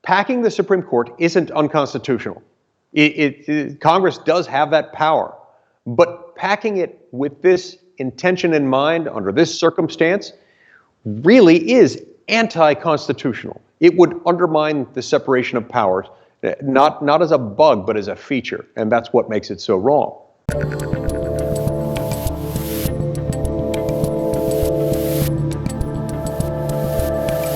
packing the Supreme Court isn't unconstitutional. Congress does have that power, but packing it with this intention in mind under this circumstance really is anti-constitutional. It would undermine the separation of powers, not as a bug, but as a feature, and that's what makes it so wrong.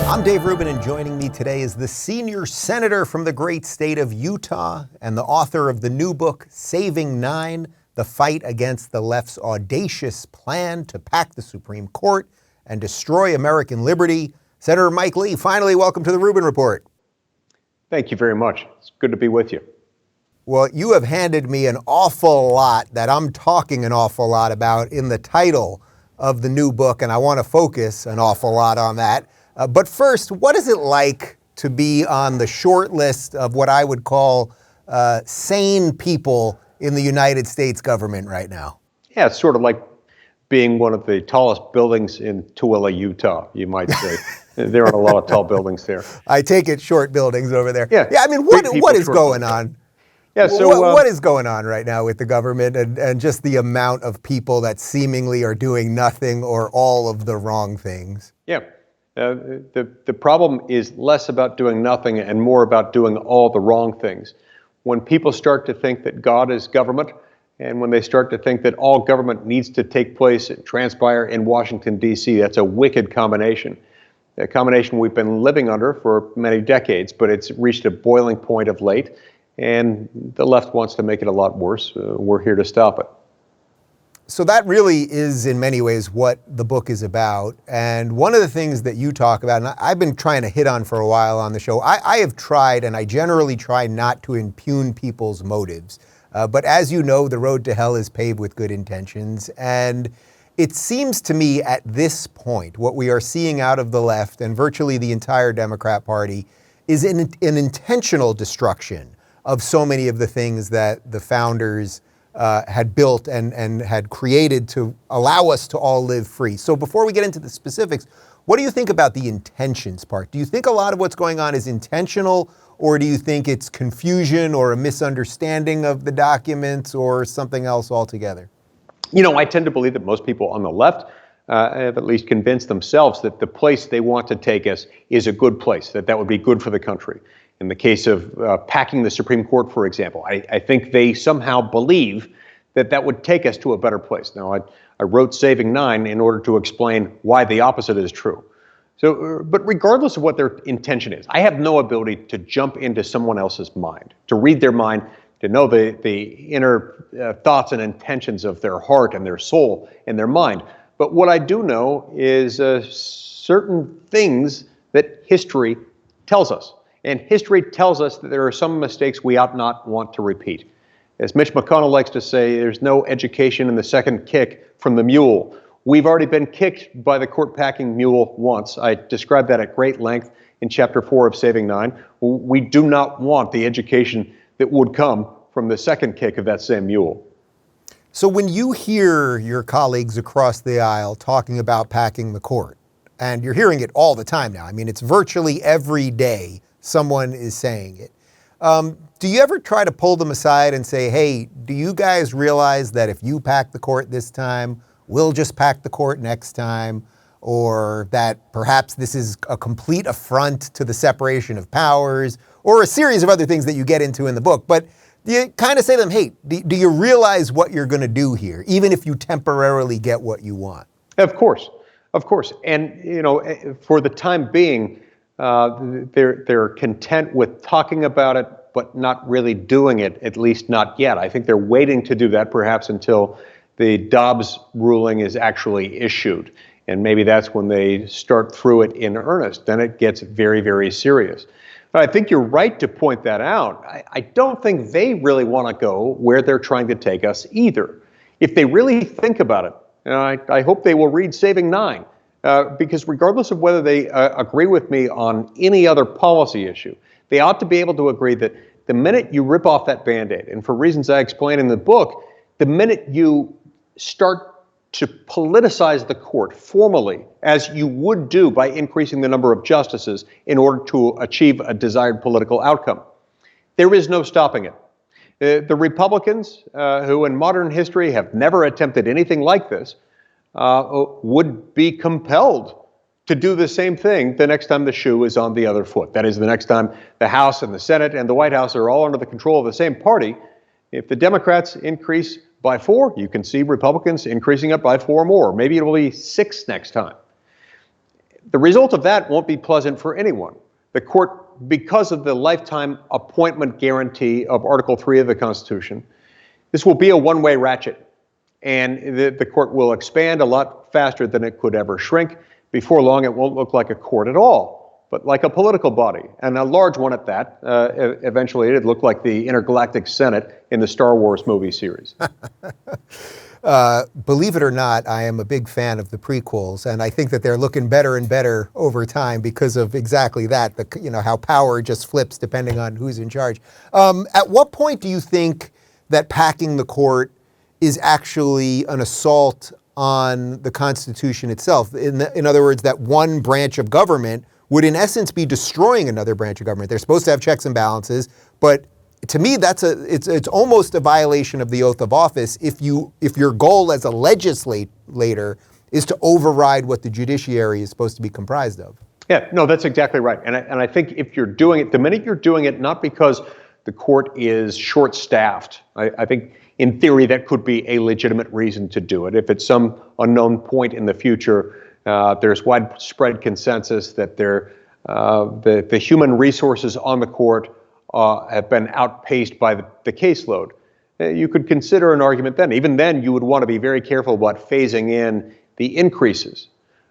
I'm Dave Rubin, and joining me today is the senior senator from the great state of Utah and the author of the new book, Saving Nine, The Fight Against the Left's Audacious Plan to Pack the Supreme Court and Destroy American Liberty. Senator Mike Lee, finally, welcome to the Rubin Report. Thank you very much. It's good to be with you. Well, you have handed me an awful lot that I'm talking an awful lot about in the title of the new book, and I want to focus an awful lot on that. But first, what is it like to be on the short list of what I would call sane people in the United States government right now? Yeah, it's sort of like being one of the tallest buildings in Tooele, Utah, you might say. There are a lot of tall buildings there. I take it short buildings over there. Yeah, I mean, what is going on? Yeah, so what is going on right now with the government and just the amount of people that seemingly are doing nothing or all of the wrong things? Yeah. The problem is less about doing nothing and more about doing all the wrong things. When people start to think that God is government, and when they start to think that all government needs to take place and transpire in Washington, D.C., that's a wicked combination. A combination we've been living under for many decades, but it's reached a boiling point of late, and the left wants to make it a lot worse. We're here to stop it. So that really is, in many ways, what the book is about. And one of the things that you talk about, and I've been trying to hit on for a while on the show, I have tried, and I generally try not to impugn people's motives. But as you know, the road to hell is paved with good intentions. And it seems to me at this point, what we are seeing out of the left and virtually the entire Democrat Party is an intentional destruction of so many of the things that the founders had built and had created to allow us to all live free. So before we get into the specifics, what do you think about the intentions part? Do you think a lot of what's going on is intentional, or do you think it's confusion or a misunderstanding of the documents or something else altogether? You know, I tend to believe that most people on the left have at least convinced themselves that the place they want to take us is a good place, that would be good for the country. In the case of packing the Supreme Court, for example, I think they somehow believe that would take us to a better place. Now, I wrote Saving Nine in order to explain why the opposite is true. So, but regardless of what their intention is, I have no ability to jump into someone else's mind, to read their mind, to know the inner thoughts and intentions of their heart and their soul and their mind. But what I do know is certain things that history tells us. And history tells us that there are some mistakes we ought not want to repeat. As Mitch McConnell likes to say, there's no education in the second kick from the mule. We've already been kicked by the court-packing mule once. I described that at great length in Chapter 4 of Saving Nine. We do not want the education that would come from the second kick of that same mule. So when you hear your colleagues across the aisle talking about packing the court, and you're hearing it all the time now, I mean, it's virtually every day someone is saying it. Do you ever try to pull them aside and say, hey, do you guys realize that if you pack the court this time, we'll just pack the court next time? Or that perhaps this is a complete affront to the separation of powers, or a series of other things that you get into in the book. But do you kind of say to them, hey, do you realize what you're going to do here, even if you temporarily get what you want? Of course. And, you know, for the time being, they're content with talking about it, but not really doing it, at least not yet. I think they're waiting to do that perhaps until the Dobbs ruling is actually issued. And maybe that's when they start through it in earnest. Then it gets very, very serious. But I think you're right to point that out. I don't think they really want to go where they're trying to take us either. If they really think about it, I hope they will read Saving Nine. Because regardless of whether they agree with me on any other policy issue, they ought to be able to agree that the minute you rip off that Band-Aid, and for reasons I explain in the book, the minute you start to politicize the court formally, as you would do by increasing the number of justices in order to achieve a desired political outcome. There is no stopping it. The Republicans, who in modern history have never attempted anything like this, would be compelled to do the same thing the next time the shoe is on the other foot. That is, the next time the House and the Senate and the White House are all under the control of the same party. If the Democrats increase by 4, you can see Republicans increasing it by 4 more. Maybe it'll be 6 next time. The result of that won't be pleasant for anyone. The court, because of the lifetime appointment guarantee of Article 3 of the Constitution, this will be a one-way ratchet. And the court will expand a lot faster than it could ever shrink. Before long, it won't look like a court at all, but like a political body, and a large one at that. Eventually, it'd look like the Intergalactic Senate in the Star Wars movie series. Believe it or not, I am a big fan of the prequels, and I think that they're looking better and better over time because of exactly that, how power just flips depending on who's in charge. At what point do you think that packing the court is actually an assault on the Constitution itself? In other words, that one branch of government would in essence be destroying another branch of government. They're supposed to have checks and balances, but to me, it's almost a violation of the oath of office if your goal as a legislator is to override what the judiciary is supposed to be comprised of. Yeah, no, that's exactly right. And I think if you're doing it, the minute you're doing it, not because the court is short-staffed, I think in theory that could be a legitimate reason to do it. If at some unknown point in the future, there's widespread consensus that the human resources on the court have been outpaced by the caseload. You could consider an argument then. Even then, you would want to be very careful about phasing in the increases.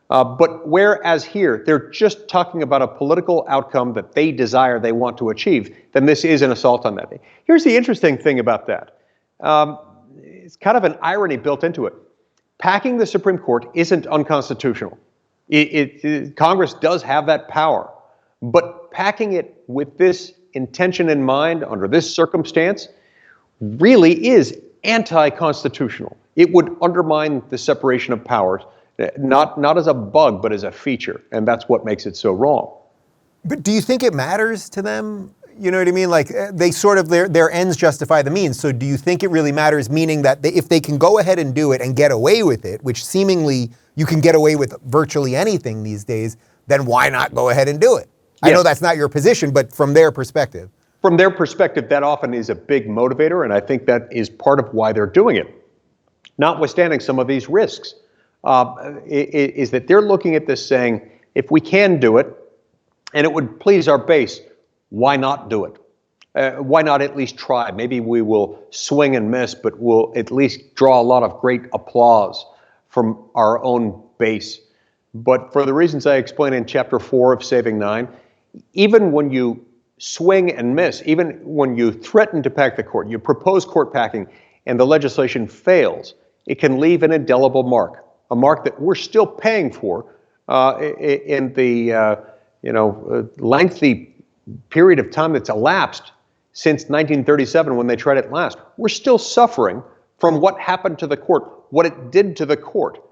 But whereas here, they're just talking about a political outcome that they desire, they want to achieve, then this is an assault on that. Here's the interesting thing about that. It's kind of an irony built into it. Packing the Supreme Court isn't unconstitutional. Congress does have that power. But packing it with this intention in mind, under this circumstance, really is anti-constitutional. It would undermine the separation of powers, not as a bug, but as a feature. And that's what makes it so wrong. But do you think it matters to them? You know what I mean? Like they sort of, their ends justify the means. So do you think it really matters, meaning that if they can go ahead and do it and get away with it, which seemingly you can get away with virtually anything these days, then why not go ahead and do it? Yes. I know that's not your position, but from their perspective. From their perspective, that often is a big motivator, and I think that is part of why they're doing it. Notwithstanding some of these risks, is that they're looking at this saying, if we can do it, and it would please our base, why not do it? Why not at least try? Maybe we will swing and miss, but we'll at least draw a lot of great applause from our own base. But for the reasons I explained in Chapter 4 of Saving 9, even when you swing and miss, even when you threaten to pack the court, you propose court packing, and the legislation fails, it can leave an indelible mark, a mark that we're still paying for in the lengthy period of time that's elapsed since 1937 when they tried it last. We're still suffering from what happened to the court, what it did to the court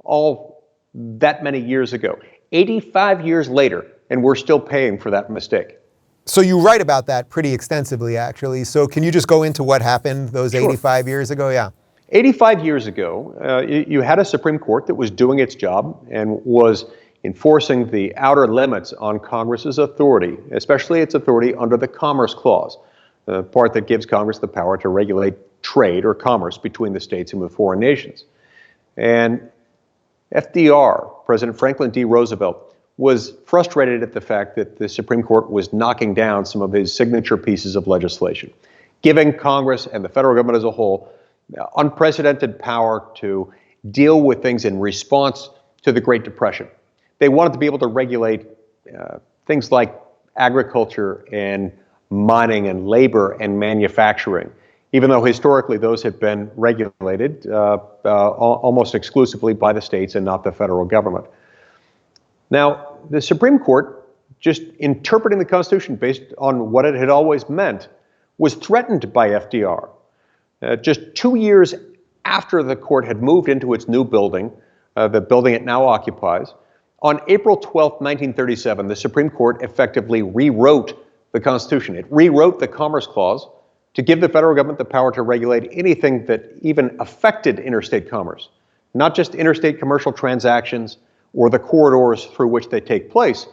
all that many years ago. 85 years later, and we're still paying for that mistake. So you write about that pretty extensively, actually. So can you just go into what happened those Sure. 85 years ago? Yeah. 85 years ago, you had a Supreme Court that was doing its job and was enforcing the outer limits on Congress's authority, especially its authority under the Commerce Clause, the part that gives Congress the power to regulate trade or commerce between the states and with foreign nations. And FDR, President Franklin D. Roosevelt, was frustrated at the fact that the Supreme Court was knocking down some of his signature pieces of legislation, giving Congress and the federal government as a whole unprecedented power to deal with things in response to the Great Depression. They wanted to be able to regulate things like agriculture and mining and labor and manufacturing, even though historically those have been regulated almost exclusively by the states and not the federal government. Now, the Supreme Court, just interpreting the Constitution based on what it had always meant, was threatened by FDR. Just 2 years after the court had moved into its new building, the building it now occupies. On April 12th, 1937, the Supreme Court effectively rewrote the Constitution. It rewrote the Commerce Clause to give the federal government the power to regulate anything that even affected interstate commerce, not just interstate commercial transactions or the corridors through which they take place,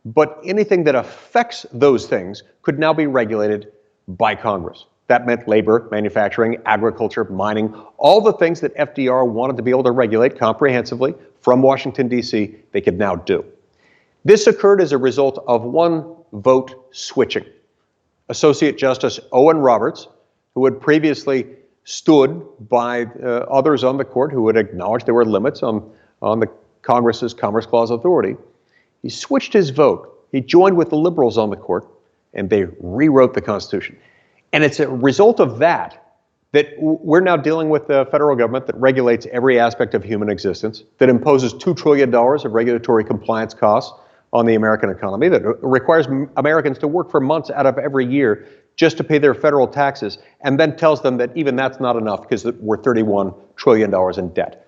but anything that affects those things could now be regulated by Congress. That meant labor, manufacturing, agriculture, mining, all the things that FDR wanted to be able to regulate comprehensively from Washington, D.C., they could now do. This occurred as a result of one vote switching. Associate Justice Owen Roberts, who had previously stood by others on the court who had acknowledged there were limits on the Congress's Commerce Clause authority, he switched his vote. He joined with the liberals on the court, and they rewrote the Constitution. And it's a result of that we're now dealing with a federal government that regulates every aspect of human existence, that imposes $2 trillion of regulatory compliance costs on the American economy, that requires Americans to work for months out of every year just to pay their federal taxes, and then tells them that even that's not enough because we're $31 trillion in debt.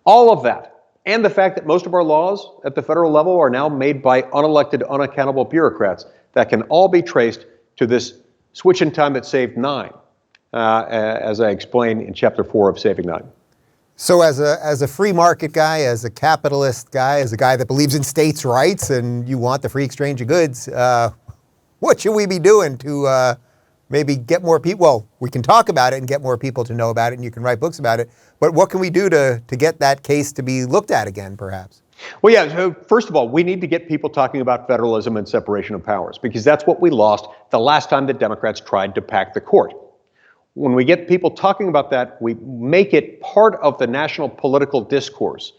All of that, and the fact that most of our laws at the federal level are now made by unelected, unaccountable bureaucrats that can all be traced to this switch in time that saved nine, as I explain in Chapter 4 of Saving Nine. So as a free market guy, as a capitalist guy, as a guy that believes in states' rights and you want the free exchange of goods, what should we be doing to maybe get more people? Well, we can talk about it and get more people to know about it, and you can write books about it. But what can we do to get that case to be looked at again, perhaps? Well, yeah, so first of all, we need to get people talking about federalism and separation of powers, because that's what we lost the last time the Democrats tried to pack the court. When we get people talking about that, we make it part of the national political discourse.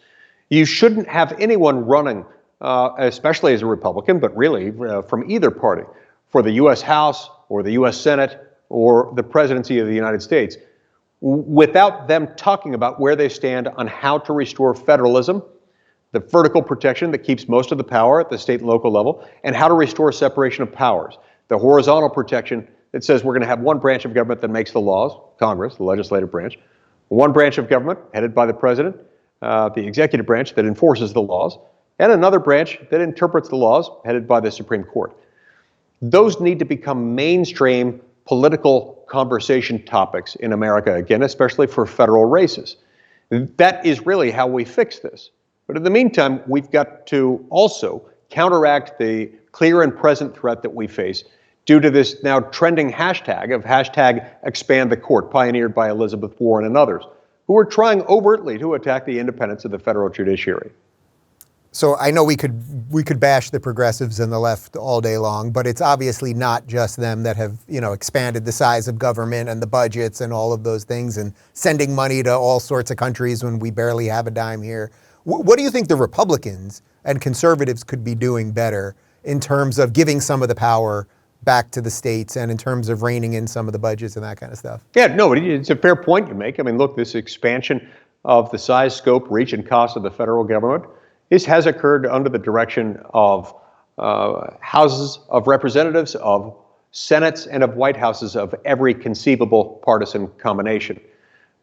You shouldn't have anyone running, especially as a Republican, but really from either party, for the U.S. House or the U.S. Senate or the presidency of the United States, without them talking about where they stand on how to restore federalism, the vertical protection that keeps most of the power at the state and local level, and how to restore separation of powers, the horizontal protection that says we're going to have one branch of government that makes the laws, Congress, the legislative branch, one branch of government headed by the president, the executive branch that enforces the laws, and another branch that interprets the laws headed by the Supreme Court. Those need to become mainstream political conversation topics in America again, especially for federal races. That is really how we fix this. But in the meantime, we've got to also counteract the clear and present threat that we face due to this now trending hashtag of #expand the court, pioneered by Elizabeth Warren and others, who are trying overtly to attack the independence of the federal judiciary. So I know we could bash the progressives and the left all day long, but it's obviously not just them that have, expanded the size of government and the budgets and all of those things and sending money to all sorts of countries when we barely have a dime here. What do you think the Republicans and conservatives could be doing better in terms of giving some of the power back to the states and in terms of reining in some of the budgets and that kind of stuff? Yeah, no, it's a fair point you make. I mean, look, this expansion of the size, scope, reach, and cost of the federal government, this has occurred under the direction of houses of representatives, of senates, and of White Houses of every conceivable partisan combination.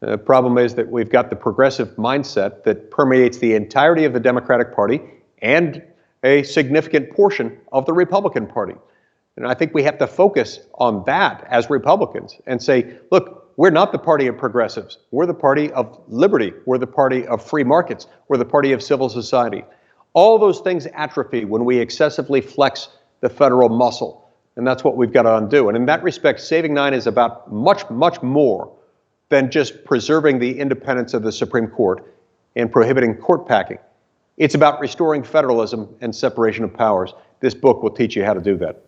The problem is that we've got the progressive mindset that permeates the entirety of the Democratic Party and a significant portion of the Republican Party. And I think we have to focus on that as Republicans and say, look, we're not the party of progressives. We're the party of liberty. We're the party of free markets. We're the party of civil society. All those things atrophy when we excessively flex the federal muscle. And that's what we've got to undo. And in that respect, Saving Nine is about much, much more than just preserving the independence of the Supreme Court and prohibiting court packing. It's about restoring federalism and separation of powers. This book will teach you how to do that.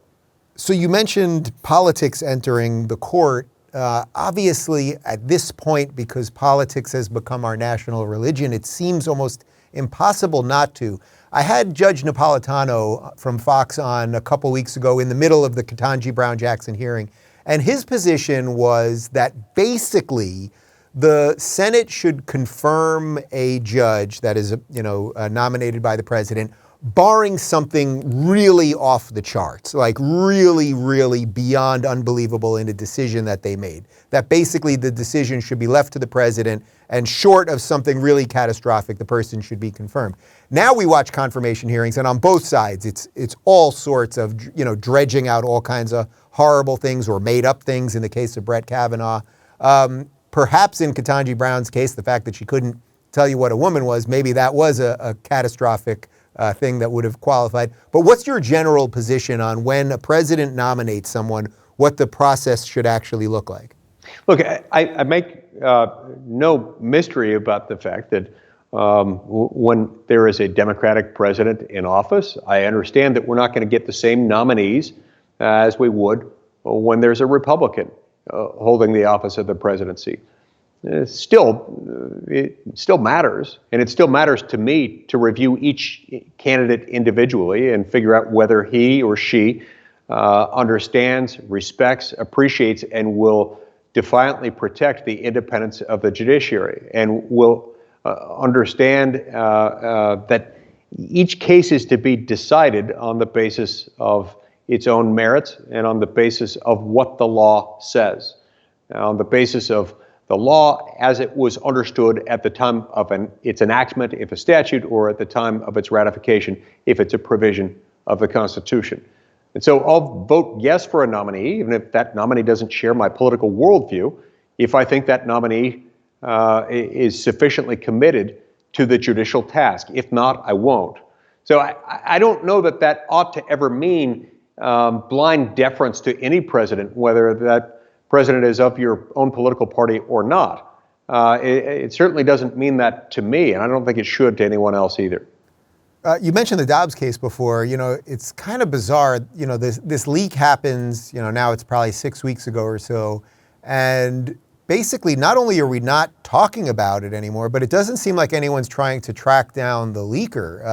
So you mentioned politics entering the court. Obviously, at this point, because politics has become our national religion, it seems almost impossible not to. I had Judge Napolitano from Fox on a couple weeks ago in the middle of the Ketanji Brown-Jackson hearing, and his position was that basically the Senate should confirm a judge that is, nominated by the president barring something really off the charts, like really, really beyond unbelievable in a decision that they made, that basically the decision should be left to the president, and short of something really catastrophic, the person should be confirmed. Now we watch confirmation hearings, and on both sides, it's all sorts of, dredging out all kinds of horrible things or made up things in the case of Brett Kavanaugh. Perhaps in Ketanji Brown's case, the fact that she couldn't tell you what a woman was, maybe that was a catastrophic thing that would have qualified. But what's your general position on when a president nominates someone, what the process should actually look like? Look, I make no mystery about the fact that when there is a Democratic president in office, I understand that we're not going to get the same nominees as we would when there's a Republican holding the office of the presidency. It still matters, and it still matters to me to review each candidate individually and figure out whether he or she understands, respects, appreciates, and will defiantly protect the independence of the judiciary, and will understand that each case is to be decided on the basis of its own merits and on the basis of what the law says, on the basis of the law as it was understood at the time of its enactment, if a statute, or at the time of its ratification, if it's a provision of the Constitution. And so I'll vote yes for a nominee, even if that nominee doesn't share my political worldview, if I think that nominee is sufficiently committed to the judicial task. If not, I won't. So I don't know that that ought to ever mean blind deference to any president, whether that president is of your own political party or not. It certainly doesn't mean that to me, and I don't think it should to anyone else either. You mentioned the Dobbs case before. It's kind of bizarre. This leak happens, now it's probably 6 weeks ago or so. And basically, not only are we not talking about it anymore, but it doesn't seem like anyone's trying to track down the leaker.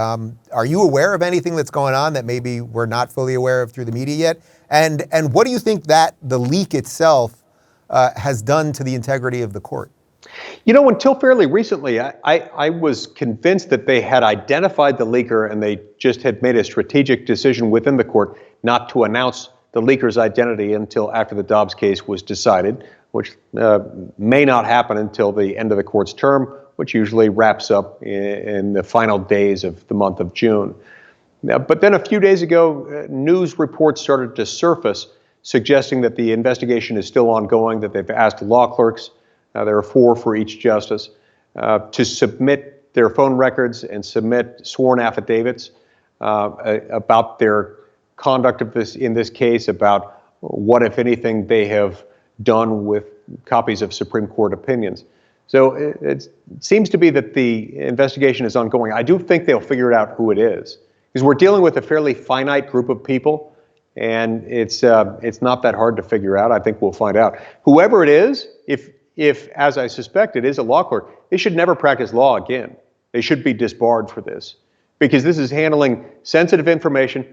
Are you aware of anything that's going on that maybe we're not fully aware of through the media yet? And what do you think that the leak itself has done to the integrity of the court? Until fairly recently, I was convinced that they had identified the leaker and they just had made a strategic decision within the court not to announce the leaker's identity until after the Dobbs case was decided, which may not happen until the end of the court's term, which usually wraps up in the final days of the month of June. But then a few days ago, news reports started to surface suggesting that the investigation is still ongoing, that they've asked law clerks, there are 4 for each justice, to submit their phone records and submit sworn affidavits about their conduct of in this case, about what, if anything, they have done with copies of Supreme Court opinions. So it seems to be that the investigation is ongoing. I do think they'll figure out who it is, because we're dealing with a fairly finite group of people, and it's not that hard to figure out. I think we'll find out. Whoever it is, if as I suspect it is a law clerk, they should never practice law again. They should be disbarred for this, because this is handling sensitive information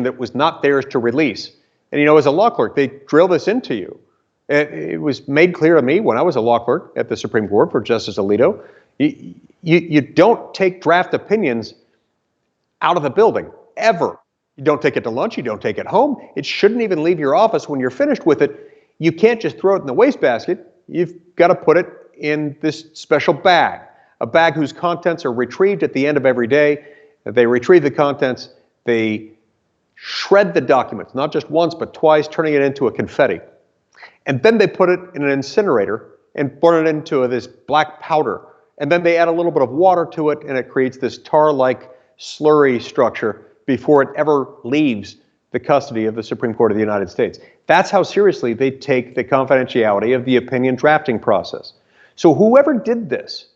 that was not theirs to release. And as a law clerk, they drill this into you. It was made clear to me when I was a law clerk at the Supreme Court for Justice Alito, you don't take draft opinions out of the building, ever. You don't take it to lunch, you don't take it home. It shouldn't even leave your office when you're finished with it. You can't just throw it in the wastebasket. You've got to put it in this special bag, a bag whose contents are retrieved at the end of every day. They retrieve the contents, they shred the documents, not just once, but twice, turning it into a confetti. And then they put it in an incinerator and burn it into this black powder. And then they add a little bit of water to it, and it creates this tar-like slurry structure before it ever leaves the custody of the Supreme Court of the United States. That's how seriously they take the confidentiality of the opinion drafting process. So whoever did this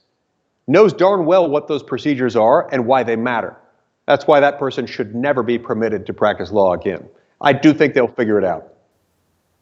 knows darn well what those procedures are and why they matter. That's why that person should never be permitted to practice law again. I do think they'll figure it out.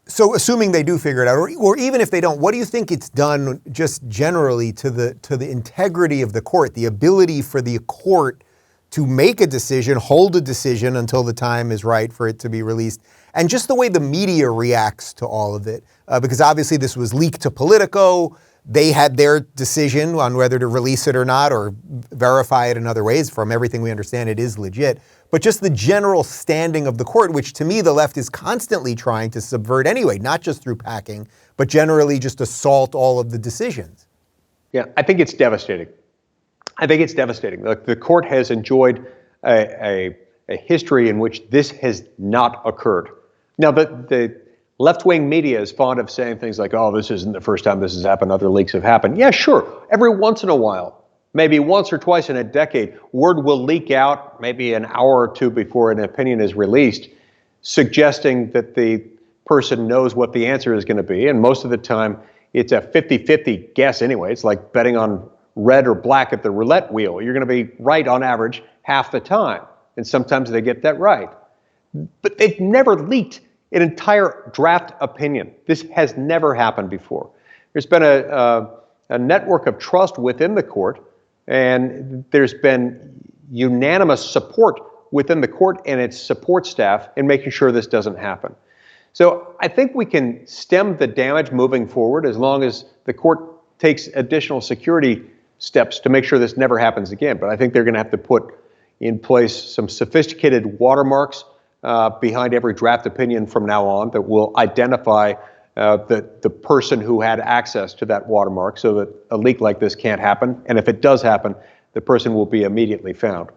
So assuming they do figure it out, or even if they don't, what do you think it's done just generally to the integrity of the court, the ability for the court to make a decision, hold a decision until the time is right for it to be released, and just the way the media reacts to all of it? Because obviously this was leaked to Politico. they had their decision on whether to release it or not, or verify it in other ways. From everything we understand, it is legit. But just the general standing of the court, which to me the left is constantly trying to subvert anyway, not just through packing, but generally just assault all of the decisions. Yeah, I think it's devastating. Look, the court has enjoyed a history in which this has not occurred. Now, the left-wing media is fond of saying things like, oh, this isn't the first time this has happened, other leaks have happened. Yeah, sure, every once in a while, maybe once or twice in a decade, word will leak out maybe an hour or two before an opinion is released, suggesting that the person knows what the answer is going to be. And most of the time, it's a 50-50 guess anyway. It's like betting on red or black at the roulette wheel. You're going to be right on average half the time. And sometimes they get that right. But they've never leaked an entire draft opinion. This has never happened before. There's been a network of trust within the court, and there's been unanimous support within the court and its support staff in making sure this doesn't happen. So I think we can stem the damage moving forward as long as the court takes additional security steps to make sure this never happens again. But I think they're going to have to put in place some sophisticated watermarks behind every draft opinion from now on that will identify the person who had access to that watermark so that a leak like this can't happen. And if it does happen, the person will be immediately found.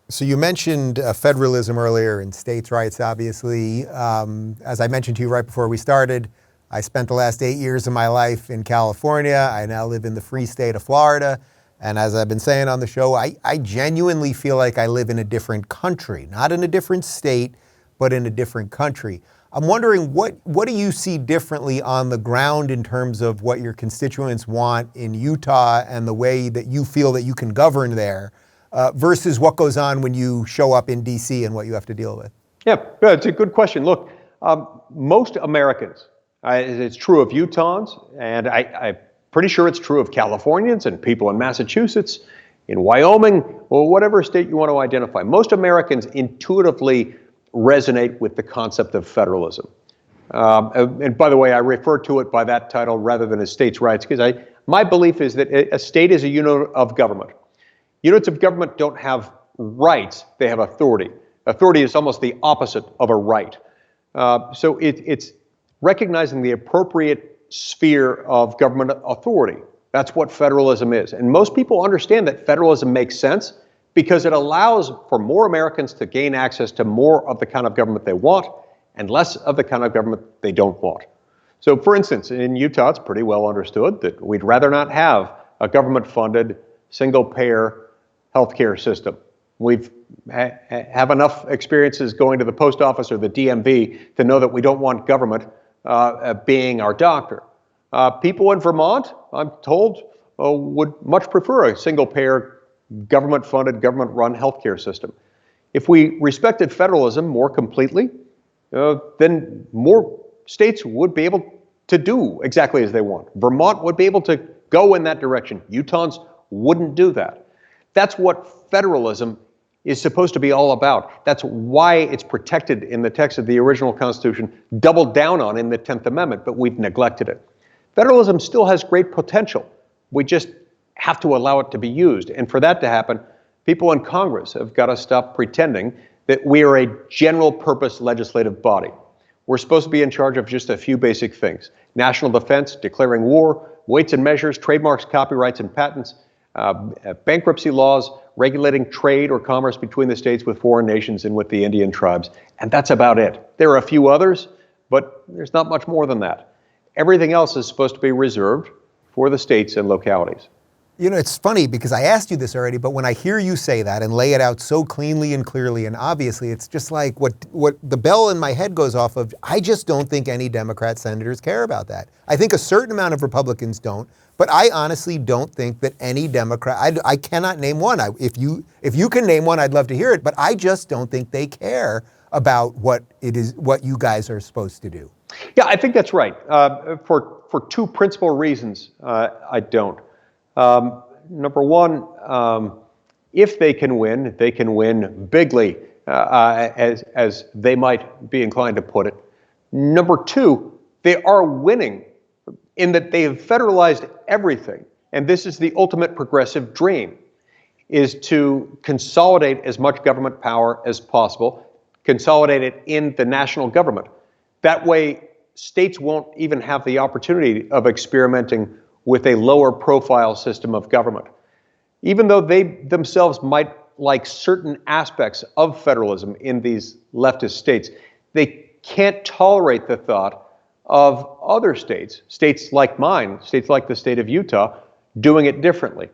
So you mentioned federalism earlier and states' rights, obviously. As I mentioned to you right before we started, I spent the last 8 years of my life in California. I now live in the free state of Florida. And as I've been saying on the show, I genuinely feel like I live in a different country, not in a different state, but in a different country. I'm wondering, what do you see differently on the ground in terms of what your constituents want in Utah and the way that you feel that you can govern there versus what goes on when you show up in D.C. and what you have to deal with? Yeah, it's a good question. Look, most Americans, it's true of Utahns, and I'm pretty sure it's true of Californians and people in Massachusetts, in Wyoming, or whatever state you want to identify. Most Americans intuitively resonate with the concept of federalism. And by the way, I refer to it by that title rather than as states' rights, because my belief is that a state is a unit of government. Units of government don't have rights, they have authority. Authority is almost the opposite of a right. So it's recognizing the appropriate sphere of government authority. That's what federalism is. And most people understand that federalism makes sense because it allows for more Americans to gain access to more of the kind of government they want and less of the kind of government they don't want. So for instance, in Utah, it's pretty well understood that we'd rather not have a government-funded, single-payer healthcare system. We've have enough experiences going to the post office or the DMV to know that we don't want government being our doctor. People in Vermont, I'm told, would much prefer a single-payer, government-funded, government-run healthcare system. If we respected federalism more completely, then more states would be able to do exactly as they want. Vermont would be able to go in that direction. Utahns wouldn't do that. That's what federalism is supposed to be all about. That's why it's protected in the text of the original Constitution, doubled down on in the 10th Amendment, but we've neglected it. Federalism still has great potential. We just have to allow it to be used. And for that to happen, people in Congress have got to stop pretending that we are a general purpose legislative body. We're supposed to be in charge of just a few basic things: national defense, declaring war, weights and measures, trademarks, copyrights, and patents, bankruptcy laws, regulating trade or commerce between the states with foreign nations and with the Indian tribes. And that's about it. There are a few others, but there's not much more than that. Everything else is supposed to be reserved for the states and localities. You know, it's funny because I asked you this already, but when I hear you say that and lay it out so cleanly and clearly and obviously, it's just like what the bell in my head goes off of. I just don't think any Democrat senators care about that. I think a certain amount of Republicans don't, but I honestly don't think that any Democrat, I cannot name one. If you can name one, I'd love to hear it, but I just don't think they care about what you guys are supposed to do. Yeah, I think that's right. For two principal reasons, I don't. Number one, if they can win bigly, as they might be inclined to put it. Number two, they are winning in that they have federalized everything. And this is the ultimate progressive dream, is to consolidate as much government power as possible, consolidate it in the national government. That way, states won't even have the opportunity of experimenting with a lower profile system of government. Even though they themselves might like certain aspects of federalism in these leftist states, they can't tolerate the thought of other states, states like mine, states like the state of Utah, doing it differently.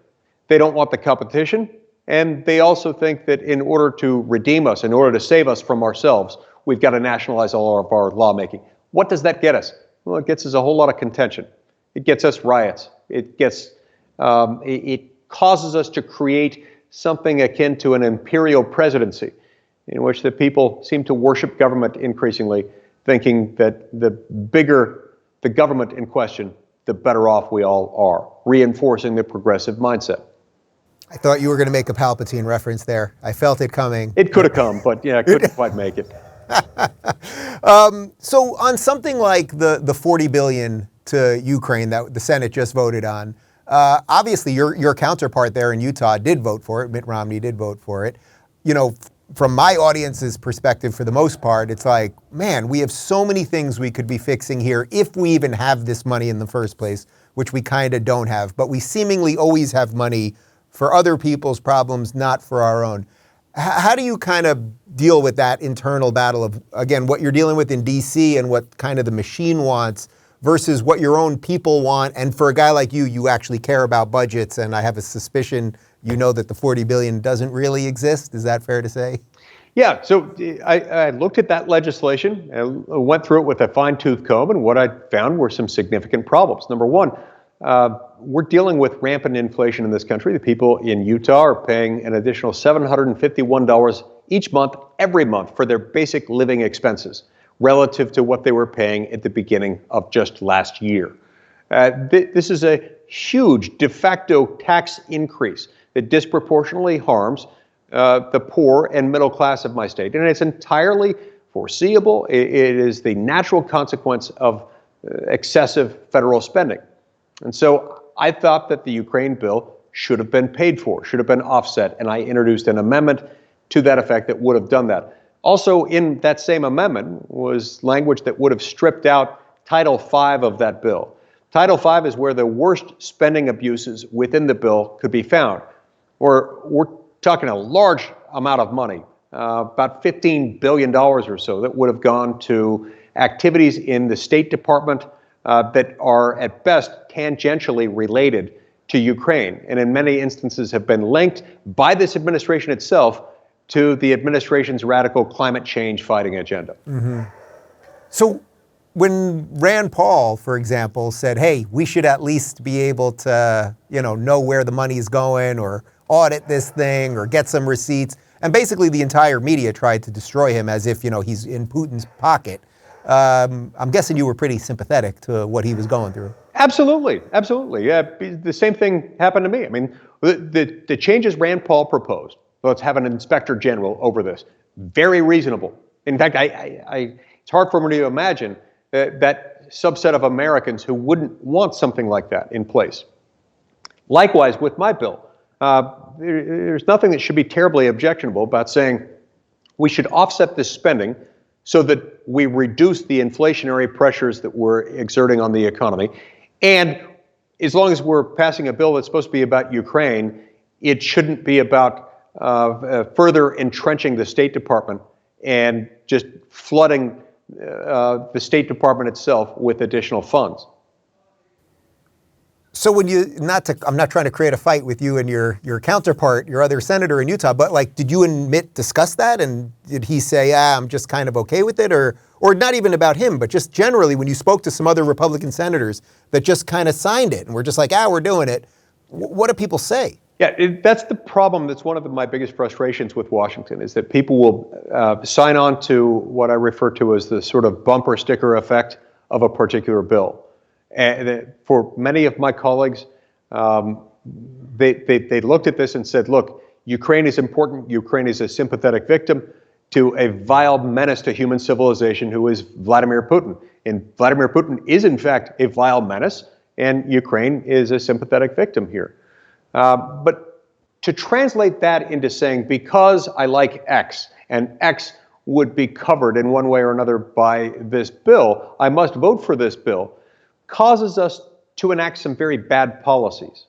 They don't want the competition, and they also think that in order to redeem us, in order to save us from ourselves, we've got to nationalize all of our lawmaking. What does that get us? Well, it gets us a whole lot of contention. It gets us riots. It causes us to create something akin to an imperial presidency, in which the people seem to worship government increasingly, thinking that the bigger the government in question, the better off we all are, reinforcing the progressive mindset. I thought you were going to make a Palpatine reference there. I felt it coming. It could have come, but yeah, I couldn't quite make it. So on something like the $40 billion to Ukraine that the Senate just voted on, obviously your counterpart there in Utah did vote for it. Mitt Romney did vote for it. You know, from my audience's perspective, for the most part, it's like, man, we have so many things we could be fixing here if we even have this money in the first place, which we kind of don't have. But we seemingly always have money for other people's problems, not for our own. How do you kind of deal with that internal battle of, again, what you're dealing with in D.C. and what kind of the machine wants versus what your own people want? And for a guy like you, you actually care about budgets, and I have a suspicion you know that the $40 billion doesn't really exist. Is that fair to say? Yeah, so I looked at that legislation, and went through it with a fine-tooth comb, and what I found were some significant problems. Number one, we're dealing with rampant inflation in this country. The people in Utah are paying an additional $751 each month, every month, for their basic living expenses, relative to what they were paying at the beginning of just last year. This is a huge de facto tax increase that disproportionately harms the poor and middle class of my state. And it's entirely foreseeable. It is the natural consequence of excessive federal spending. And so I thought that the Ukraine bill should have been paid for, should have been offset, and I introduced an amendment to that effect that would have done that. Also in that same amendment was language that would have stripped out Title V of that bill. Title V is where the worst spending abuses within the bill could be found. We're talking a large amount of money, about $15 billion or so, that would have gone to activities in the State Department that are at best tangentially related to Ukraine, and in many instances have been linked by this administration itself to the administration's radical climate change fighting agenda. Mm-hmm. So when Rand Paul, for example, said, hey, we should at least be able to, know where the money's going or audit this thing or get some receipts, and basically the entire media tried to destroy him as if, he's in Putin's pocket. I'm guessing you were pretty sympathetic to what he was going through. Absolutely, absolutely. Yeah, the same thing happened to me. I mean, the changes Rand Paul proposed, let's have an inspector general over this, very reasonable. In fact, it's hard for me to imagine that subset of Americans who wouldn't want something like that in place. Likewise, with my bill, there's nothing that should be terribly objectionable about saying we should offset this spending so that we reduce the inflationary pressures that we're exerting on the economy. And as long as we're passing a bill that's supposed to be about Ukraine, it shouldn't be about further entrenching the State Department and just flooding the State Department itself with additional funds. So when I'm not trying to create a fight with you and your counterpart, your other senator in Utah, but did you and Mitt discuss that? And did he say, I'm just kind of okay with it? Or not even about him, but just generally when you spoke to some other Republican senators that just kind of signed it and were just like, we're doing it. What do people say? Yeah, that's the problem. That's one of my biggest frustrations with Washington, is that people will sign on to what I refer to as the sort of bumper sticker effect of a particular bill. And for many of my colleagues, they looked at this and said, look, Ukraine is important. Ukraine is a sympathetic victim. to a vile menace to human civilization who is Vladimir Putin. And Vladimir Putin is, in fact, a vile menace, and Ukraine is a sympathetic victim here. But to translate that into saying, because I like X, and X would be covered in one way or another by this bill, I must vote for this bill, causes us to enact some very bad policies.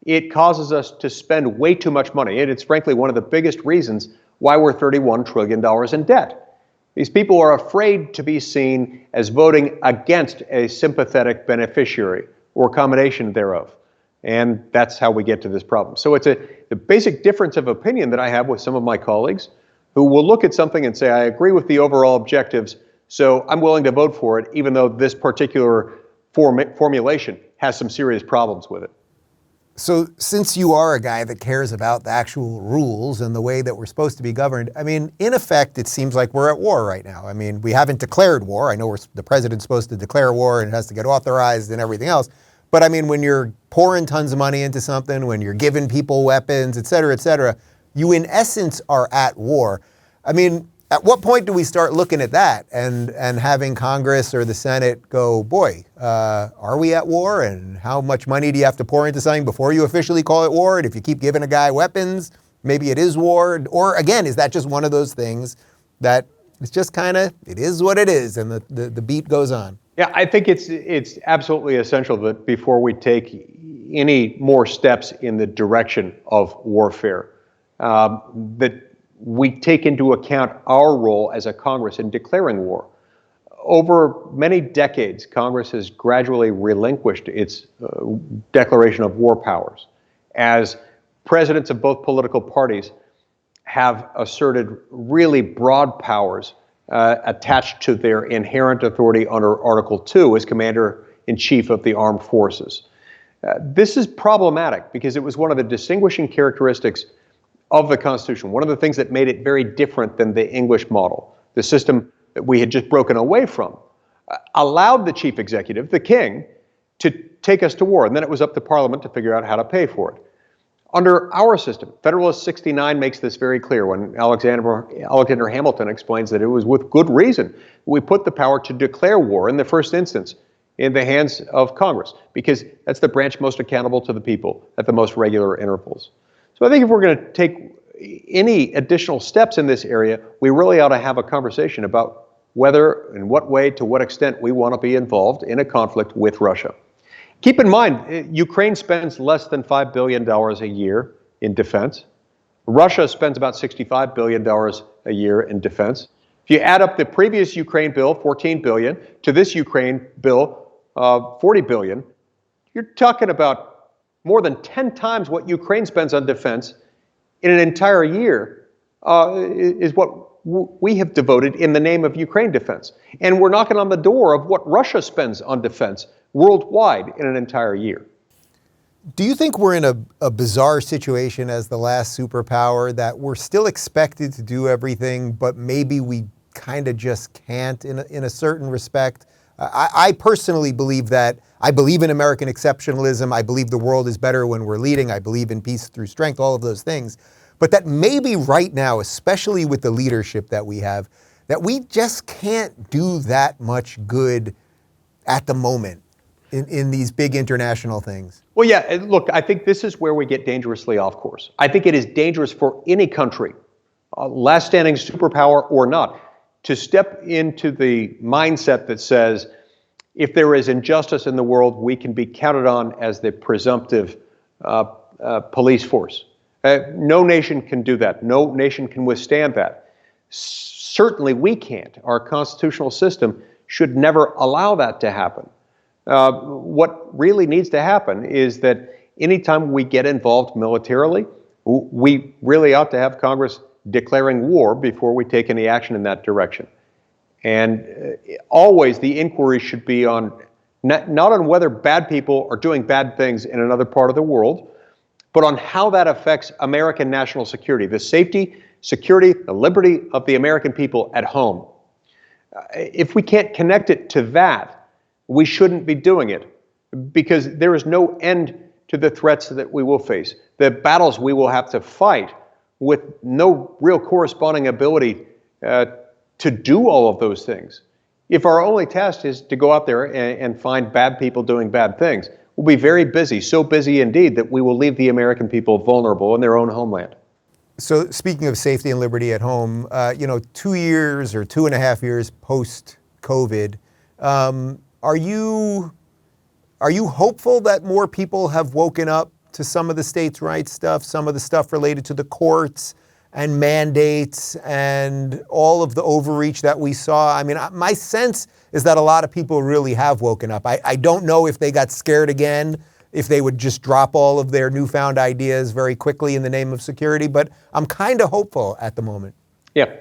It causes us to spend way too much money, and it's frankly one of the biggest reasons why we're $31 trillion in debt. These people are afraid to be seen as voting against a sympathetic beneficiary or combination thereof. And that's how we get to this problem. So it's the basic difference of opinion that I have with some of my colleagues who will look at something and say, I agree with the overall objectives, so I'm willing to vote for it, even though this particular formulation has some serious problems with it. So since you are a guy that cares about the actual rules and the way that we're supposed to be governed, I mean, in effect, it seems like we're at war right now. I mean, we haven't declared war. I know the president's supposed to declare war and it has to get authorized and everything else. But I mean, when you're pouring tons of money into something, when you're giving people weapons, et cetera, you in essence are at war. I mean, at what point do we start looking at that and having Congress or the Senate go, boy, are we at war? And how much money do you have to pour into something before you officially call it war? And if you keep giving a guy weapons, maybe it is war. Or again, is that just one of those things that it's just kind of, it is what it is, and the beat goes on? Yeah, I think it's absolutely essential that before we take any more steps in the direction of warfare, that we take into account our role as a Congress in declaring war. Over many decades, Congress has gradually relinquished its declaration of war powers as presidents of both political parties have asserted really broad powers attached to their inherent authority under Article 2 as Commander-in-Chief of the Armed Forces. This is problematic because it was one of the distinguishing characteristics of the Constitution, one of the things that made it very different than the English model, the system that we had just broken away from, allowed the chief executive, the king, to take us to war, and then it was up to Parliament to figure out how to pay for it. Under our system, Federalist 69 makes this very clear when Alexander Hamilton explains that it was with good reason we put the power to declare war in the first instance in the hands of Congress, because that's the branch most accountable to the people at the most regular intervals. So I think if we're going to take any additional steps in this area, we really ought to have a conversation about whether, in what way, to what extent we want to be involved in a conflict with Russia. Keep in mind, Ukraine spends less than $5 billion a year in defense. Russia spends about $65 billion a year in defense. If you add up the previous Ukraine bill, $14 billion, to this Ukraine bill, $40 billion, you're talking about more than 10 times what Ukraine spends on defense in an entire year is what we have devoted in the name of Ukraine defense. And we're knocking on the door of what Russia spends on defense worldwide in an entire year. Do you think we're in a bizarre situation as the last superpower, that we're still expected to do everything, but maybe we kind of just can't in a certain respect? I personally believe that. I believe in American exceptionalism. I believe the world is better when we're leading. I believe in peace through strength, all of those things. But that maybe right now, especially with the leadership that we have, that we just can't do that much good at the moment in these big international things. Well, yeah, look, I think this is where we get dangerously off course. I think it is dangerous for any country, last standing superpower or not, to step into the mindset that says, if there is injustice in the world, we can be counted on as the presumptive police force. No nation can do that. No nation can withstand that. Certainly we can't. Our constitutional system should never allow that to happen. What really needs to happen is that anytime we get involved militarily, we really ought to have Congress declaring war before we take any action in that direction. And always the inquiry should be on not on whether bad people are doing bad things in another part of the world, but on how that affects American national security, the safety, security, the liberty of the American people at home. If we can't connect it to that, we shouldn't be doing it, because there is no end to the threats that we will face, the battles we will have to fight with no real corresponding ability to do all of those things. If our only task is to go out there and find bad people doing bad things, we'll be very busy, so busy indeed that we will leave the American people vulnerable in their own homeland. So speaking of safety and liberty at home, 2 years or 2.5 years post-COVID, are you hopeful that more people have woken up to some of the states' rights stuff, some of the stuff related to the courts and mandates and all of the overreach that we saw? I mean, my sense is that a lot of people really have woken up. I don't know if they got scared again, if they would just drop all of their newfound ideas very quickly in the name of security, but I'm kind of hopeful at the moment. Yeah.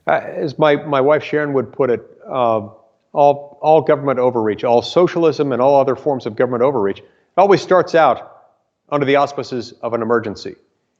As my wife Sharon would put it, all government overreach, all socialism and all other forms of government overreach, always starts out under the auspices of an emergency.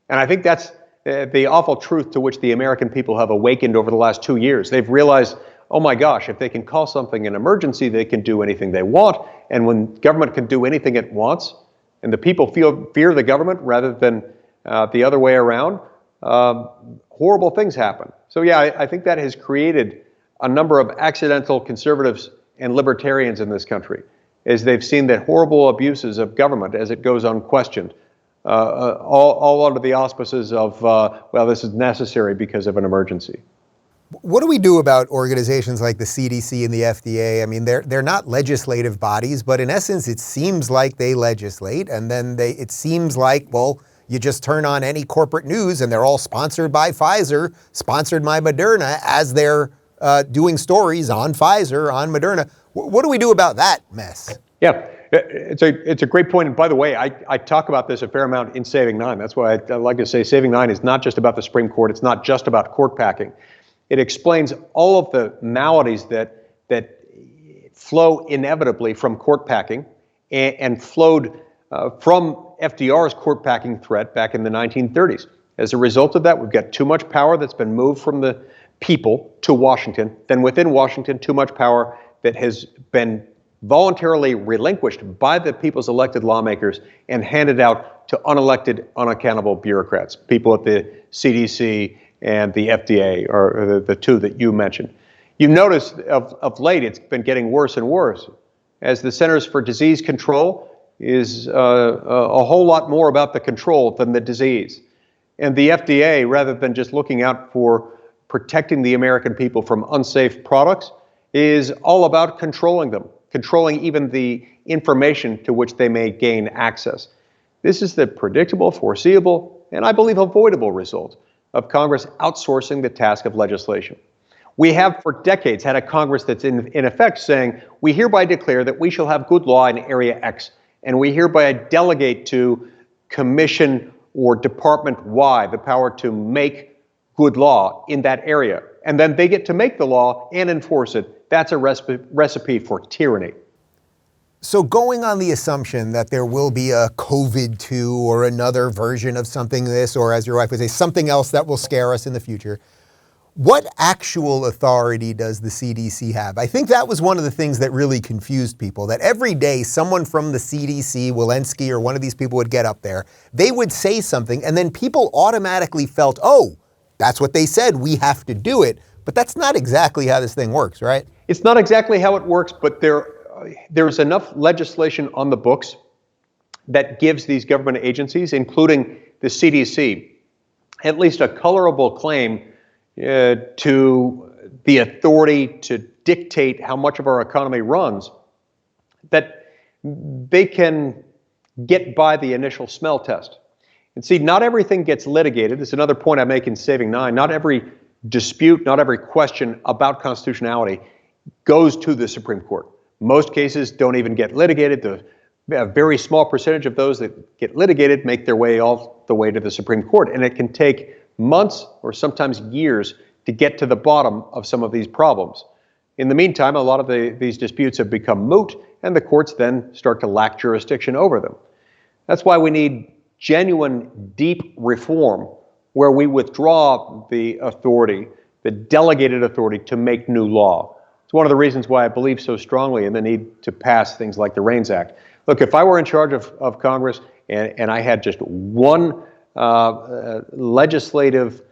And I think that's the awful truth to which the American people have awakened over the last 2 years. They've realized, oh my gosh, if they can call something an emergency, they can do anything they want. And when government can do anything it wants, and the people fear the government rather than the other way around, horrible things happen. So yeah, I think that has created a number of accidental conservatives and libertarians in this country, as they've seen the horrible abuses of government as it goes unquestioned, all under the auspices of, well, this is necessary because of an emergency. What do we do about organizations like the CDC and the FDA? I mean, they're not legislative bodies, but in essence, it seems like they legislate, and then it seems like, well, you just turn on any corporate news and they're all sponsored by Pfizer, sponsored by Moderna, as they're doing stories on Pfizer, on Moderna. What do we do about that mess? Yeah, it's a great point. And by the way, I talk about this a fair amount in Saving Nine. That's why I like to say Saving Nine is not just about the Supreme Court. It's not just about court packing. It explains all of the maladies that flow inevitably from court packing and flowed from FDR's court packing threat back in the 1930s. As a result of that, we've got too much power that's been moved from the people to Washington. Then within Washington, too much power that has been voluntarily relinquished by the people's elected lawmakers and handed out to unelected, unaccountable bureaucrats, people at the CDC and the FDA, or the two that you mentioned. You've noticed of late it's been getting worse and worse, as the Centers for Disease Control is a whole lot more about the control than the disease. And the FDA, rather than just looking out for protecting the American people from unsafe products, is all about controlling them, controlling even the information to which they may gain access. This is the predictable, foreseeable, and I believe avoidable result of Congress outsourcing the task of legislation. We have for decades had a Congress that's in effect saying, we hereby declare that we shall have good law in area X, and we hereby delegate to commission or department Y the power to make good law in that area. And then they get to make the law and enforce it. That's a recipe for tyranny. So going on the assumption that there will be a COVID-2 or another version of something this, or as your wife would say, something else that will scare us in the future, what actual authority does the CDC have? I think that was one of the things that really confused people, that every day someone from the CDC, Walensky or one of these people would get up there, they would say something, and then people automatically felt, oh, that's what they said, we have to do it. But that's not exactly how this thing works, right? It's not exactly how it works, but there's enough legislation on the books that gives these government agencies, including the CDC, at least a colorable claim to the authority to dictate how much of our economy runs, that they can get by the initial smell test. And see, not everything gets litigated. This is another point I make in Saving Nine. Not every dispute, not every question about constitutionality goes to the Supreme Court. Most cases don't even get litigated. A very small percentage of those that get litigated make their way all the way to the Supreme Court. And it can take months or sometimes years to get to the bottom of some of these problems. In the meantime, a lot of these disputes have become moot, and the courts then start to lack jurisdiction over them. That's why we need genuine, deep reform where we withdraw the authority, the delegated authority to make new law. It's one of the reasons why I believe so strongly in the need to pass things like the REINS Act. Look, if I were in charge of Congress and I had just one legislative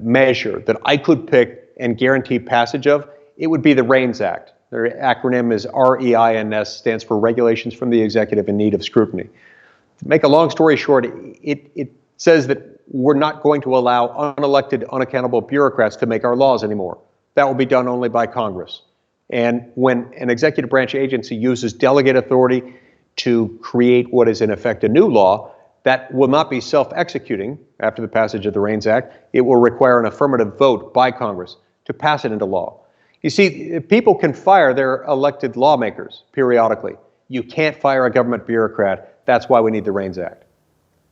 measure that I could pick and guarantee passage of, it would be the REINS Act. Their acronym is REINS, stands for Regulations from the Executive in Need of Scrutiny. To make a long story short, it says that we're not going to allow unelected, unaccountable bureaucrats to make our laws anymore. That will be done only by Congress. And when an executive branch agency uses delegate authority to create what is in effect a new law, that will not be self-executing after the passage of the REINS Act. It will require an affirmative vote by Congress to pass it into law. You see, people can fire their elected lawmakers periodically. You can't fire a government bureaucrat. That's why we need the REINS Act.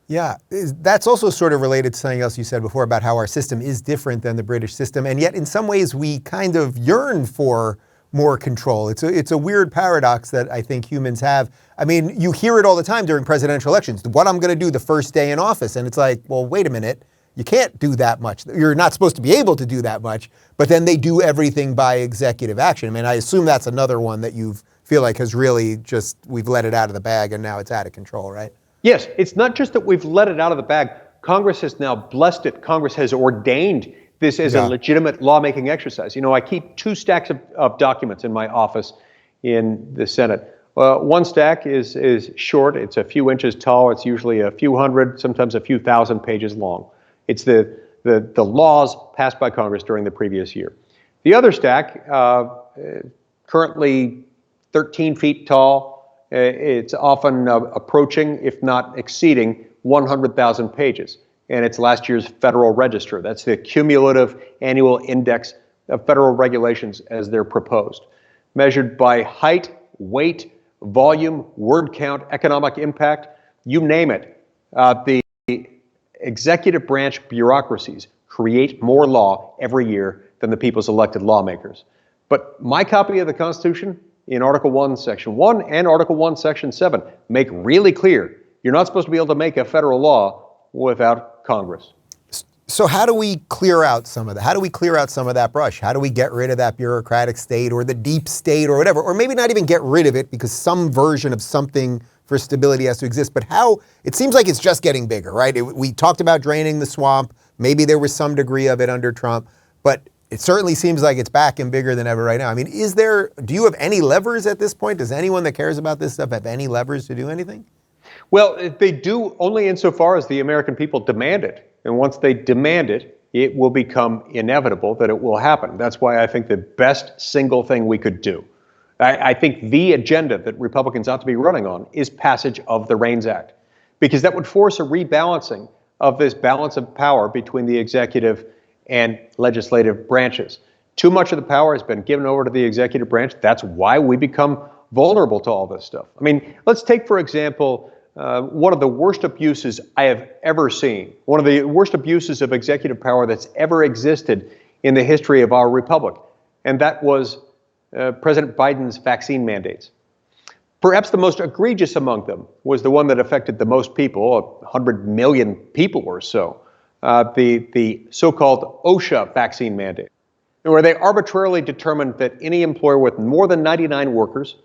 Yeah, that's also sort of related to something else you said before about how our system is different than the British system, and yet in some ways we kind of yearn for more control. It's a weird paradox that I think humans have. I mean, you hear it all the time during presidential elections, what I'm going to do the first day in office, and it's like, well, wait a minute, you can't do that much. You're not supposed to be able to do that much, but then they do everything by executive action. I mean, I assume that's another one that you feel like has really just, we've let it out of the bag and now it's out of control, right? Yes, it's not just that we've let it out of the bag. Congress has now blessed it. Congress has ordained this as a legitimate lawmaking exercise. You know, I keep 2 stacks of documents in my office in the Senate. One stack is short. It's a few inches tall. It's usually a few hundred, sometimes a few thousand pages long. It's the laws passed by Congress during the previous year. The other stack, currently 13 feet tall, it's often approaching, if not exceeding, 100,000 pages. And it's last year's Federal Register. That's the cumulative annual index of federal regulations as they're proposed, measured by height, weight, volume, word count, economic impact, you name it. The executive branch bureaucracies create more law every year than the people's elected lawmakers. But my copy of the Constitution in Article 1, Section 1 and Article 1, Section 7 make really clear you're not supposed to be able to make a federal law without Congress. So how do we clear out some of that? How do we clear out some of that brush? How do we get rid of that bureaucratic state or the deep state or whatever? Or maybe not even get rid of it because some version of something for stability has to exist. But how, it seems like it's just getting bigger, right? We talked about draining the swamp. Maybe there was some degree of it under Trump, but it certainly seems like it's back and bigger than ever right now. I mean, do you have any levers at this point? Does anyone that cares about this stuff have any levers to do anything? Well, they do only insofar as the American people demand it. And once they demand it, it will become inevitable that it will happen. That's why I think the best single thing we could do, I think the agenda that Republicans ought to be running on is passage of the REINS Act, because that would force a rebalancing of this balance of power between the executive and legislative branches. Too much of the power has been given over to the executive branch. That's why we become vulnerable to all this stuff. I mean, let's take, for example, one of the worst abuses I have ever seen, one of the worst abuses of executive power that's ever existed in the history of our republic, and that was President Biden's vaccine mandates. Perhaps the most egregious among them was the one that affected the most people, 100 million people or so, the so-called OSHA vaccine mandate, where they arbitrarily determined that any employer with more than 99 workers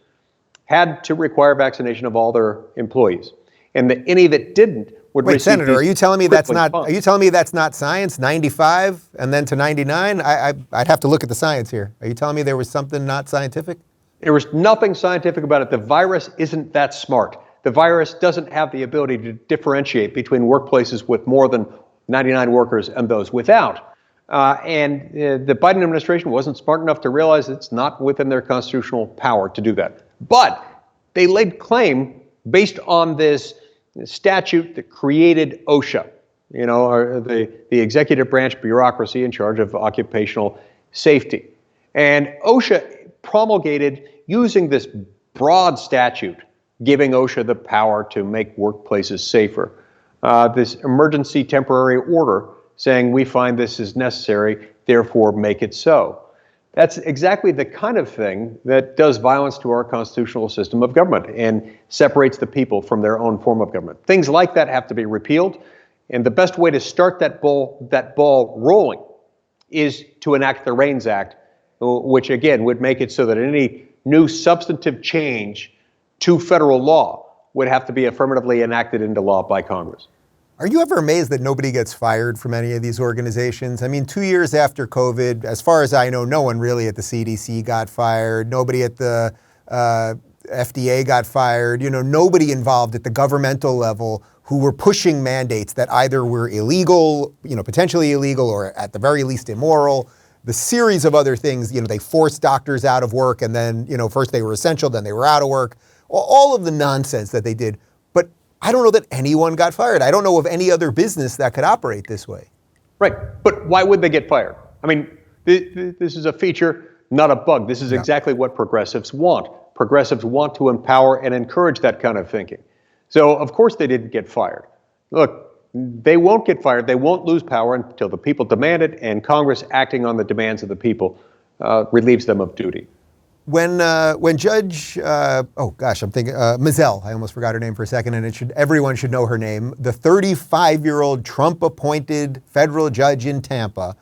had to require vaccination of all their employees, and that any that didn't would receive. Wait, Senator, are you telling me that's not? Are you telling me that's not science? 95 and then to 99? I'd have to look at the science here. Are you telling me there was something not scientific? There was nothing scientific about it. The virus isn't that smart. The virus doesn't have the ability to differentiate between workplaces with more than 99 workers and those without. And the Biden administration wasn't smart enough to realize it's not within their constitutional power to do that. But they laid claim based on this statute that created OSHA, you know, or the executive branch bureaucracy in charge of occupational safety. And OSHA promulgated using this broad statute, giving OSHA the power to make workplaces safer. This emergency temporary order saying we find this is necessary, therefore make it so. That's exactly the kind of thing that does violence to our constitutional system of government and separates the people from their own form of government. Things like that have to be repealed, and the best way to start that ball rolling is to enact the REINS Act, which again would make it so that any new substantive change to federal law would have to be affirmatively enacted into law by Congress. Are you ever amazed that nobody gets fired from any of these organizations? I mean, 2 years after COVID, as far as I know, no one really at the CDC got fired. Nobody at the FDA got fired. You know, nobody involved at the governmental level who were pushing mandates that either were illegal, you know, potentially illegal, or at the very least immoral. The series of other things, you know, they forced doctors out of work, and then, you know, first they were essential, then they were out of work. All of the nonsense that they did. But I don't know that anyone got fired. I don't know of any other business that could operate this way. Right. But why would they get fired? I mean, this is a feature, not a bug. This is exactly what progressives want. Progressives want to empower and encourage that kind of thinking. So, of course, they didn't get fired. Look, they won't get fired. They won't lose power until the people demand it, and Congress, acting on the demands of the people, relieves them of duty. When Judge, Mizelle, I almost forgot her name for a second, and everyone should know her name, the 35-year-old Trump-appointed federal judge in Tampa,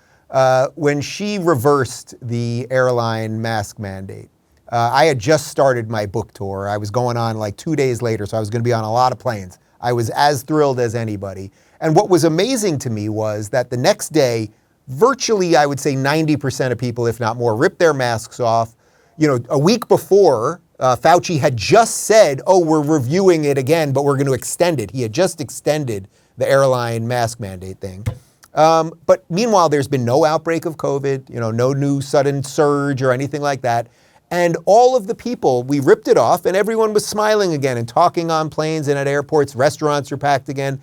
when she reversed the airline mask mandate. I had just started my book tour. I was going on like 2 days later, so I was going to be on a lot of planes. I was as thrilled as anybody. And what was amazing to me was that the next day, virtually, I would say 90% of people, if not more, ripped their masks off. You know, a week before, Fauci had just said, oh, we're reviewing it again, but we're going to extend it. He had just extended the airline mask mandate thing. But meanwhile, there's been no outbreak of COVID, you know, no new sudden surge or anything like that. And all of the people, we ripped it off, and everyone was smiling again and talking on planes and at airports. Restaurants are packed again.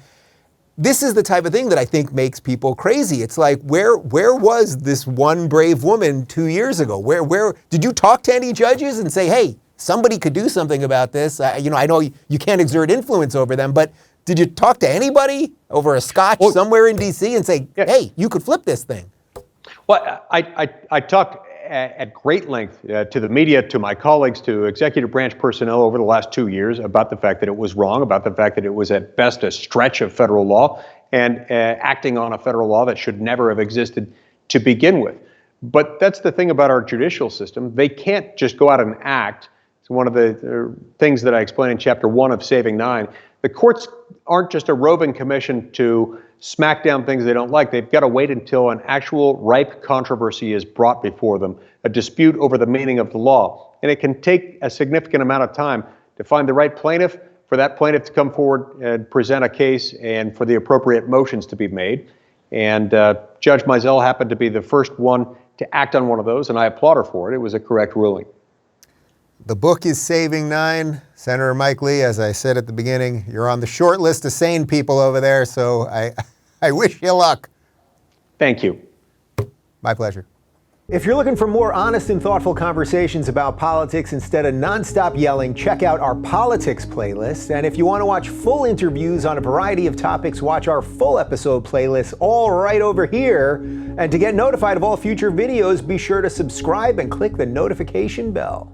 This is the type of thing that I think makes people crazy. It's like, where was this one brave woman 2 years ago? Where did you talk to any judges and say, hey, somebody could do something about this? You know, I know you can't exert influence over them, but did you talk to anybody over a scotch somewhere in D.C. and say, hey, you could flip this thing? Well, I talked at great length to the media, to my colleagues, to executive branch personnel over the last 2 years about the fact that it was wrong, about the fact that it was at best a stretch of federal law and acting on a federal law that should never have existed to begin with. But that's the thing about our judicial system. They can't just go out and act. It's one of the things that I explain in Chapter 1 of Saving Nine. The courts aren't just a roving commission to smack down things they don't like. They've got to wait until an actual ripe controversy is brought before them, a dispute over the meaning of the law. And it can take a significant amount of time to find the right plaintiff, for that plaintiff to come forward and present a case, and for the appropriate motions to be made. And Judge Mizelle happened to be the first one to act on one of those, and I applaud her for it. It was a correct ruling. The book is Saving Nine. Senator Mike Lee, as I said at the beginning, you're on the short list of sane people over there, so I wish you luck. Thank you. My pleasure. If you're looking for more honest and thoughtful conversations about politics instead of nonstop yelling, check out our politics playlist. And if you want to watch full interviews on a variety of topics, watch our full episode playlist all right over here. And to get notified of all future videos, be sure to subscribe and click the notification bell.